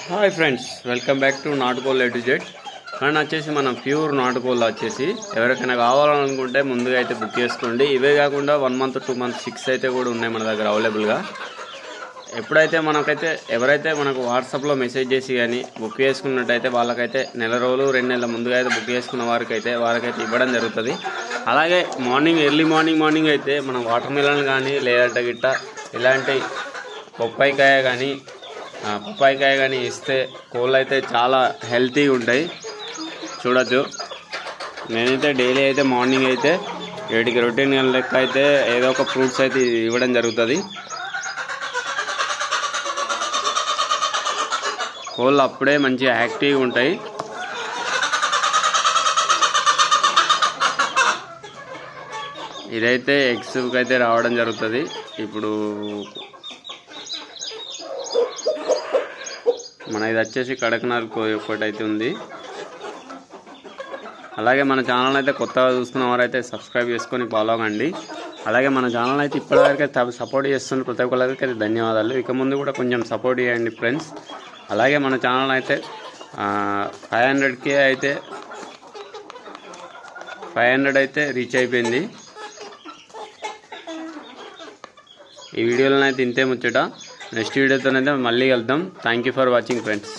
Hi friends, welcome back to నాటుకోళ్ళు A to Z. And వచ్చేసి మనం ప్యూర్ నాటుకోళ్ళు వచ్చేసి ఎవరికైనా కావాలనుకుంటే ముందుగా అయితే బుక్ చేసుకోండి. ఇవే కాకుండా 1 month 2 months 6 అయితే కూడా ఉన్నాయి మన దగ్గర అవైలబుల్గా. ఎప్పుడైతే ఎవరైతే మనకు వాట్సాప్లో మెసేజ్ చేసి కానీ బుక్ చేసుకున్నట్టయితే వాళ్ళకైతే నెల రోజులు 2 నెలల ముందుగా అయితే బుక్ చేసుకున్న వారికైతే ఇవ్వడం జరుగుతుంది. అలాగే ఎర్లీ మార్నింగ్ అయితే మనం వాటర్ మిలన్ కానీ లేదంటే గిట్ట ఇలాంటి పప్పాయికాయ కానీ ఇస్తే కోళ్ళు అయితే చాలా హెల్తీగా ఉంటాయి. చూడొచ్చు, నేనైతే డైలీ అయితే మార్నింగ్ అయితే 7కి రొటీన్ లెక్క అయితే ఏదో ఒక ఫ్రూట్స్ అయితే ఇవ్వడం జరుగుతుంది. కోళ్ళు అప్పుడే మంచిగా యాక్టివ్గా ఉంటాయి. ఇదైతే ఎగ్స్కి అయితే రావడం జరుగుతుంది. ఇప్పుడు ఇది వచ్చేసి కడక్నాథ్ ఒకటి అయితే ఉంది. అలాగే మన ఛానల్ అయితే కొత్తగా చూస్తున్న వారైతే సబ్స్క్రైబ్ చేసుకొని ఫాలో అవ్వండి. అలాగే మన ఛానల్ అయితే ఇప్పటివరకు అయితే సపోర్ట్ చేస్తున్న ప్రతి ఒక్కరికి అయితే ధన్యవాదాలు. ఇక ముందు కూడా కొంచెం సపోర్ట్ చేయండి ఫ్రెండ్స్. అలాగే మన ఛానల్ అయితే 500 అయితే రీచ్ అయిపోయింది. ఈ వీడియోలో అయితే ఇంతే ముచ్చట. నెక్స్ట్ వీడియోతోనైతే మళ్ళీ వెళ్దాం. Thank you for watching friends.